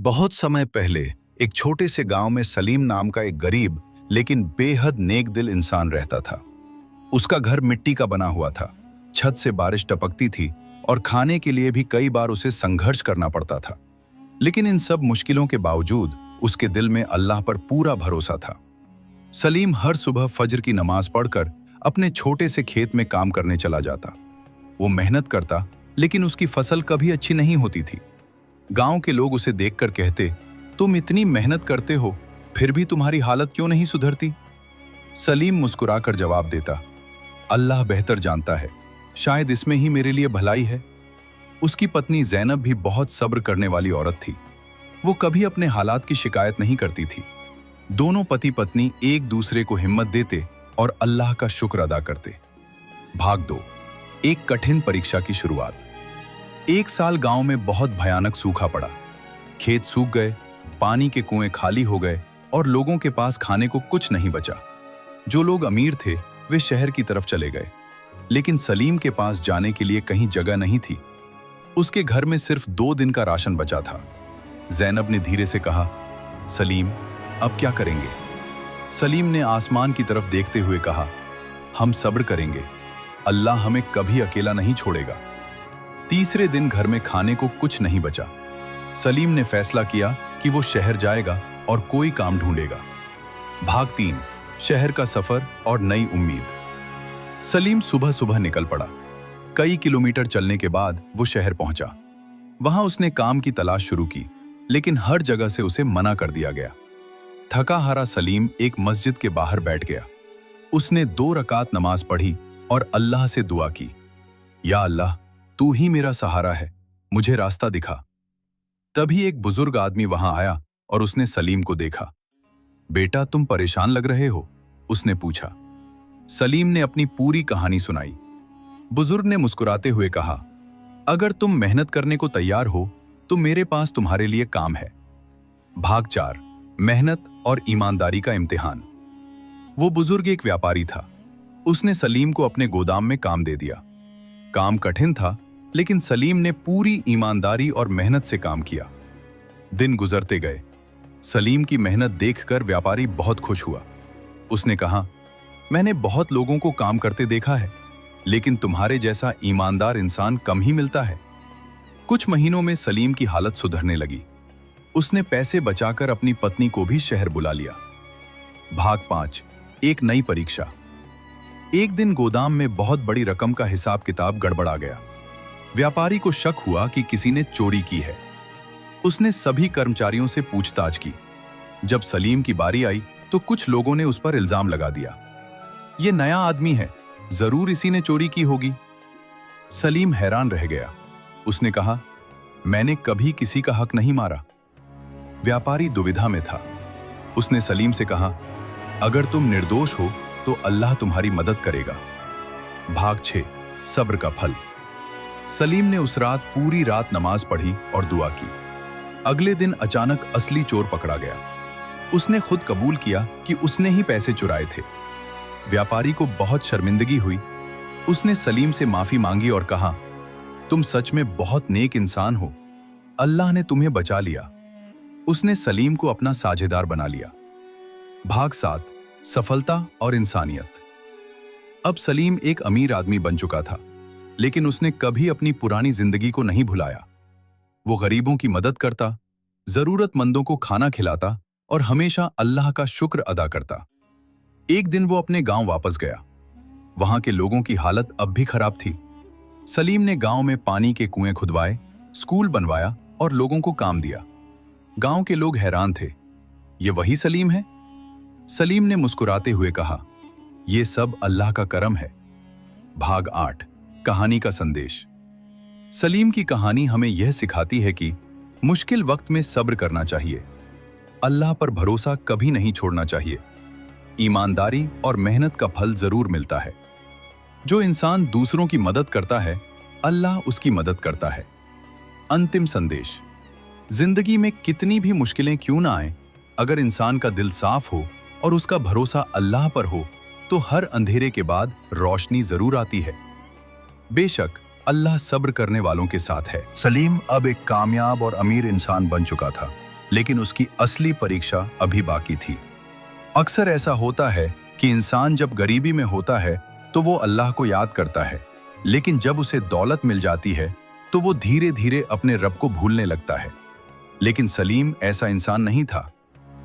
बहुत समय पहले एक छोटे से गांव में सलीम नाम का एक गरीब लेकिन बेहद नेक दिल इंसान रहता था। उसका घर मिट्टी का बना हुआ था, छत से बारिश टपकती थी और खाने के लिए भी कई बार उसे संघर्ष करना पड़ता था। लेकिन इन सब मुश्किलों के बावजूद उसके दिल में अल्लाह पर पूरा भरोसा था। सलीम हर सुबह फज्र की नमाज पढ़कर अपने छोटे से खेत में काम करने चला जाता। वो मेहनत करता, लेकिन उसकी फसल कभी अच्छी नहीं होती थी। गांव के लोग उसे देखकर कहते, तुम इतनी मेहनत करते हो, फिर भी तुम्हारी हालत क्यों नहीं सुधरती? सलीम मुस्कुराकर जवाब देता, अल्लाह बेहतर जानता है, शायद इसमें ही मेरे लिए भलाई है। उसकी पत्नी ज़ैनब भी बहुत सब्र करने वाली औरत थी। वो कभी अपने हालात की शिकायत नहीं करती थी। दोनों पति पत्नी एक दूसरे को हिम्मत देते और अल्लाह का शुक्र अदा करते। भाग 2, एक कठिन परीक्षा की शुरुआत। एक साल गांव में बहुत भयानक सूखा पड़ा। खेत सूख गए, पानी के कुएं खाली हो गए और लोगों के पास खाने को कुछ नहीं बचा। जो लोग अमीर थे वे शहर की तरफ चले गए, लेकिन सलीम के पास जाने के लिए कहीं जगह नहीं थी। उसके घर में सिर्फ 2 दिन का राशन बचा था। ज़ैनब ने धीरे से कहा, सलीम, अब क्या करेंगे? सलीम ने आसमान की तरफ देखते हुए कहा, हम सब्र करेंगे, अल्लाह हमें कभी अकेला नहीं छोड़ेगा। तीसरे दिन घर में खाने को कुछ नहीं बचा। सलीम ने फैसला किया कि वो शहर जाएगा और कोई काम ढूंढेगा। भाग 3, शहर का सफर और नई उम्मीद। सलीम सुबह सुबह निकल पड़ा। कई किलोमीटर चलने के बाद वो शहर पहुंचा। वहां उसने काम की तलाश शुरू की, लेकिन हर जगह से उसे मना कर दिया गया। थका हारा सलीम एक मस्जिद के बाहर बैठ गया। उसने 2 रकात नमाज पढ़ी और अल्लाह से दुआ की, या अल्लाह, तू ही मेरा सहारा है, मुझे रास्ता दिखा। तभी एक बुजुर्ग आदमी वहां आया और उसने सलीम को देखा। बेटा, तुम परेशान लग रहे हो? उसने पूछा। सलीम ने अपनी पूरी कहानी सुनाई। बुजुर्ग ने मुस्कुराते हुए कहा, अगर तुम मेहनत करने को तैयार हो तो मेरे पास तुम्हारे लिए काम है। भाग 4, मेहनत और ईमानदारी का इम्तिहान। वो बुजुर्ग एक व्यापारी था। उसने सलीम को अपने गोदाम में काम दे दिया। काम कठिन था, लेकिन सलीम ने पूरी ईमानदारी और मेहनत से काम किया। दिन गुजरते गए। सलीम की मेहनत देखकर व्यापारी बहुत खुश हुआ। उसने कहा, मैंने बहुत लोगों को काम करते देखा है, लेकिन तुम्हारे जैसा ईमानदार इंसान कम ही मिलता है। कुछ महीनों में सलीम की हालत सुधरने लगी। उसने पैसे बचाकर अपनी पत्नी को भी शहर बुला लिया। भाग 5, एक नई परीक्षा। एक दिन गोदाम में बहुत बड़ी रकम का हिसाब किताब गड़बड़ा गया। व्यापारी को शक हुआ कि किसी ने चोरी की है। उसने सभी कर्मचारियों से पूछताछ की। जब सलीम की बारी आई तो कुछ लोगों ने उस पर इल्जाम लगा दिया, ये नया आदमी है, जरूर इसी ने चोरी की होगी। सलीम हैरान रह गया। उसने कहा, मैंने कभी किसी का हक नहीं मारा। व्यापारी दुविधा में था। उसने सलीम से कहा, अगर तुम निर्दोष हो तो अल्लाह तुम्हारी मदद करेगा। भाग 6, सब्र का फल। सलीम ने उस रात पूरी रात नमाज पढ़ी और दुआ की। अगले दिन अचानक असली चोर पकड़ा गया। उसने खुद कबूल किया कि उसने ही पैसे चुराए थे। व्यापारी को बहुत शर्मिंदगी हुई। उसने सलीम से माफी मांगी और कहा, तुम सच में बहुत नेक इंसान हो, अल्लाह ने तुम्हें बचा लिया। उसने सलीम को अपना साझेदार बना लिया। भाग 7, सफलता और इंसानियत। अब सलीम एक अमीर आदमी बन चुका था, लेकिन उसने कभी अपनी पुरानी जिंदगी को नहीं भुलाया। वो गरीबों की मदद करता, जरूरतमंदों को खाना खिलाता और हमेशा अल्लाह का शुक्र अदा करता। एक दिन वो अपने गांव वापस गया। वहां के लोगों की हालत अब भी खराब थी। सलीम ने गांव में पानी के कुएं खुदवाए, स्कूल बनवाया और लोगों को काम दिया। गांव के लोग हैरान थे, ये वही सलीम है? सलीम ने मुस्कुराते हुए कहा, यह सब अल्लाह का करम है। भाग 8, कहानी का संदेश। सलीम की कहानी हमें यह सिखाती है कि मुश्किल वक्त में सब्र करना चाहिए, अल्लाह पर भरोसा कभी नहीं छोड़ना चाहिए। ईमानदारी और मेहनत का फल जरूर मिलता है। जो इंसान दूसरों की मदद करता है, अल्लाह उसकी मदद करता है। अंतिम संदेश, जिंदगी में कितनी भी मुश्किलें क्यों ना आए, अगर इंसान का दिल साफ हो और उसका भरोसा अल्लाह पर हो तो हर अंधेरे के बाद रोशनी जरूर आती है। बेशक अल्लाह सब्र करने वालों के साथ है। सलीम अब एक कामयाब और अमीर इंसान बन चुका था। लेकिन उसकी असली परीक्षा अभी बाकी थी। अक्सर ऐसा होता है कि इंसान जब गरीबी में होता है तो वो अल्लाह को याद करता है, लेकिन जब उसे दौलत मिल जाती है तो वो धीरे धीरे अपने रब को भूलने लगता है। लेकिन सलीम ऐसा इंसान नहीं था।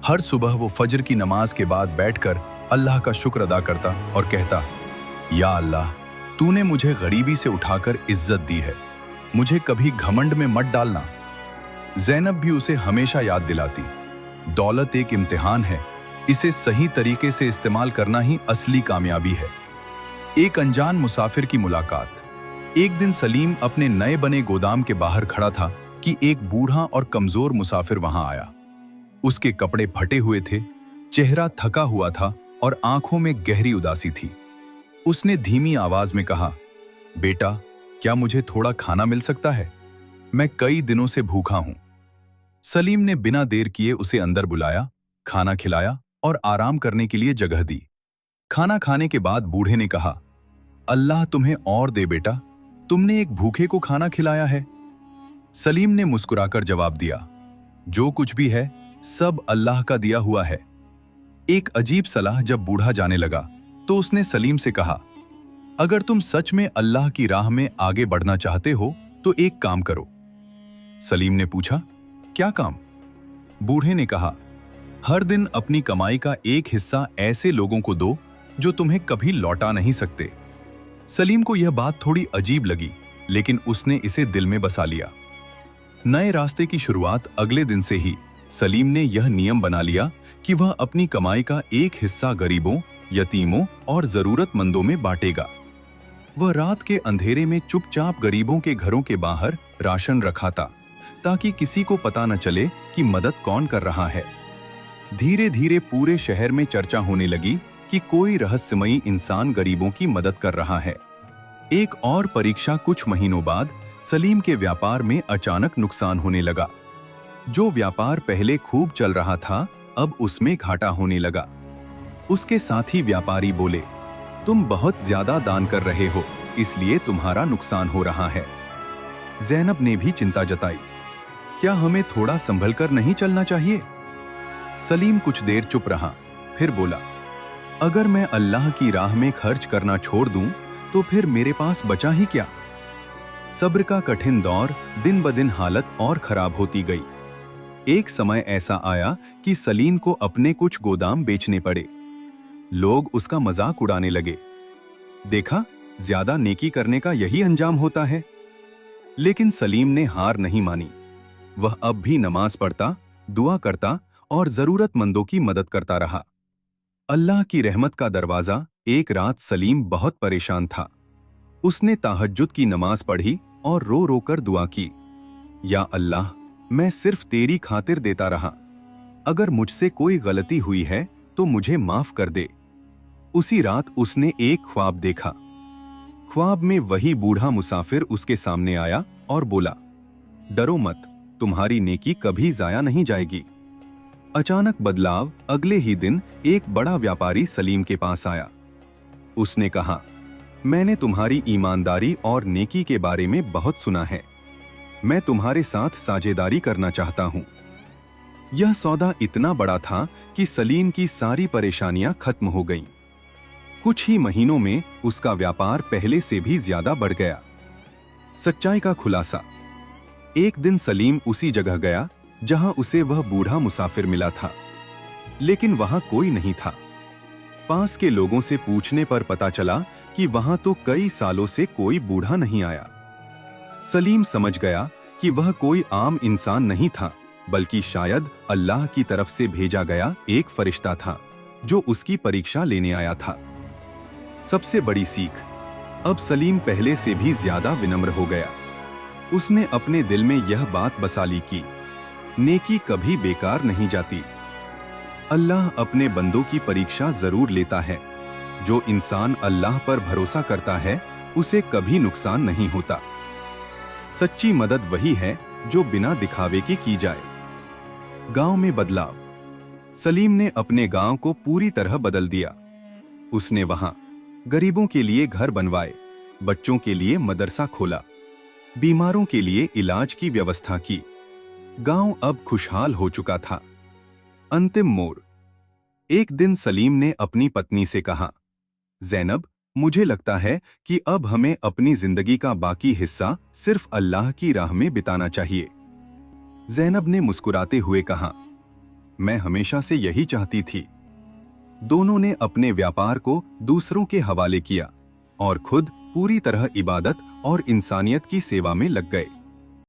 हर सुबह वो फजर की नमाज के बाद बैठकर अल्लाह का शुक्र अदा करता और कहता, या अल्लाह, तूने मुझे गरीबी से उठाकर इज्जत दी है, मुझे कभी घमंड में मत डालना। ज़ैनब भी उसे हमेशा याद दिलाती, दौलत एक इम्तिहान है, इसे सही तरीके से इस्तेमाल करना ही असली कामयाबी है। एक अनजान मुसाफिर की मुलाकात। एक दिन सलीम अपने नए बने गोदाम के बाहर खड़ा था कि एक बूढ़ा और कमजोर मुसाफिर वहां आया। उसके कपड़े फटे हुए थे, चेहरा थका हुआ था और आंखों में गहरी उदासी थी। उसने धीमी आवाज में कहा, बेटा, क्या मुझे थोड़ा खाना मिल सकता है? मैं कई दिनों से भूखा हूं। सलीम ने बिना देर किए उसे अंदर बुलाया, खाना खिलाया और आराम करने के लिए जगह दी। खाना खाने के बाद बूढ़े ने कहा, अल्लाह तुम्हें और दे बेटा, तुमने एक भूखे को खाना खिलाया है। सलीम ने मुस्कुराकर जवाब दिया, जो कुछ भी है सब अल्लाह का दिया हुआ है। एक अजीब सलाह जब बूढ़ा जाने लगा तो उसने सलीम से कहा, अगर तुम सच में अल्लाह की राह में आगे बढ़ना चाहते हो तो एक काम करो। सलीम ने पूछा, क्या काम? बूढ़े ने कहा, हर दिन अपनी कमाई का एक हिस्सा ऐसे लोगों को दो जो तुम्हें कभी लौटा नहीं सकते। सलीम को यह बात थोड़ी अजीब लगी, लेकिन उसने इसे दिल में बसा लिया। नए रास्ते की शुरुआत अगले दिन से ही सलीम ने यह नियम बना लिया कि वह अपनी कमाई का एक हिस्सा गरीबों, यतीमों और जरूरतमंदों में बांटेगा। वह रात के अंधेरे में चुपचाप गरीबों के घरों के बाहर राशन रखाता, ताकि किसी को पता न चले कि मदद कौन कर रहा है। धीरे धीरे पूरे शहर में चर्चा होने लगी कि कोई रहस्यमयी इंसान गरीबों की मदद कर रहा है। एक और परीक्षा। कुछ महीनों बाद सलीम के व्यापार में अचानक नुकसान होने लगा। जो व्यापार पहले खूब चल रहा था, अब उसमें घाटा होने लगा। उसके साथी व्यापारी बोले, तुम बहुत ज्यादा दान कर रहे हो, इसलिए तुम्हारा नुकसान हो रहा है। ज़ैनब ने भी चिंता जताई, क्या हमें थोड़ा संभल कर नहीं चलना चाहिए? सलीम कुछ देर चुप रहा, फिर बोला, अगर मैं अल्लाह की राह में खर्च करना छोड़ दूं, तो फिर मेरे पास बचा ही क्या? सब्र का कठिन दौर, दिन ब दिन हालत और खराब होती गई। एक समय ऐसा आया कि सलीम को अपने कुछ गोदाम बेचने पड़े। लोग उसका मजाक उड़ाने लगे। देखा, ज्यादा नेकी करने का यही अंजाम होता है। लेकिन सलीम ने हार नहीं मानी। वह अब भी नमाज पढ़ता, दुआ करता और जरूरतमंदों की मदद करता रहा। अल्लाह की रहमत का दरवाजा। एक रात सलीम बहुत परेशान था। उसने तहज्जुद की नमाज पढ़ी और रो रो कर दुआ की, या अल्लाह, मैं सिर्फ तेरी खातिर देता रहा, अगर मुझसे कोई गलती हुई है तो मुझे माफ कर दे। उसी रात उसने एक ख्वाब देखा। ख्वाब में वही बूढ़ा मुसाफिर उसके सामने आया और बोला, डरो मत, तुम्हारी नेकी कभी जाया नहीं जाएगी। अचानक बदलाव। अगले ही दिन एक बड़ा व्यापारी सलीम के पास आया। उसने कहा, मैंने तुम्हारी ईमानदारी और नेकी के बारे में बहुत सुना है, मैं तुम्हारे साथ साझेदारी करना चाहता हूं। यह सौदा इतना बड़ा था कि सलीम की सारी परेशानियां खत्म हो गईं। कुछ ही महीनों में उसका व्यापार पहले से भी ज्यादा बढ़ गया। सच्चाई का खुलासा। एक दिन सलीम उसी जगह गया जहां उसे वह बूढ़ा मुसाफिर मिला था, लेकिन वहां कोई नहीं था। पास के लोगों से पूछने पर पता चला कि वहां तो कई सालों से कोई बूढ़ा नहीं आया। सलीम समझ गया कि वह कोई आम इंसान नहीं था, बल्कि शायद अल्लाह की तरफ से भेजा गया एक फरिश्ता था जो उसकी परीक्षा लेने आया था। सबसे बड़ी सीख। अब सलीम पहले से भी ज्यादा विनम्र हो गया। उसने अपने दिल में यह बात बसा ली कि नेकी कभी बेकार नहीं जाती। अल्लाह अपने बंदों की परीक्षा जरूर लेता है। जो इंसान अल्लाह पर भरोसा करता है, उसे कभी नुकसान नहीं होता। सच्ची मदद वही है जो बिना दिखावे की जाए। गांव में बदलाव। सलीम ने अपने गांव को पूरी तरह बदल दिया। उसने वहां गरीबों के लिए घर बनवाए, बच्चों के लिए मदरसा खोला, बीमारों के लिए इलाज की व्यवस्था की। गांव अब खुशहाल हो चुका था। अंतिम मोड़। एक दिन सलीम ने अपनी पत्नी से कहा, ज़ैनब, मुझे लगता है कि अब हमें अपनी जिंदगी का बाकी हिस्सा सिर्फ अल्लाह की राह में बिताना चाहिए। ज़ैनब ने मुस्कुराते हुए कहा, मैं हमेशा से यही चाहती थी। दोनों ने अपने व्यापार को दूसरों के हवाले किया और खुद पूरी तरह इबादत और इंसानियत की सेवा में लग गए।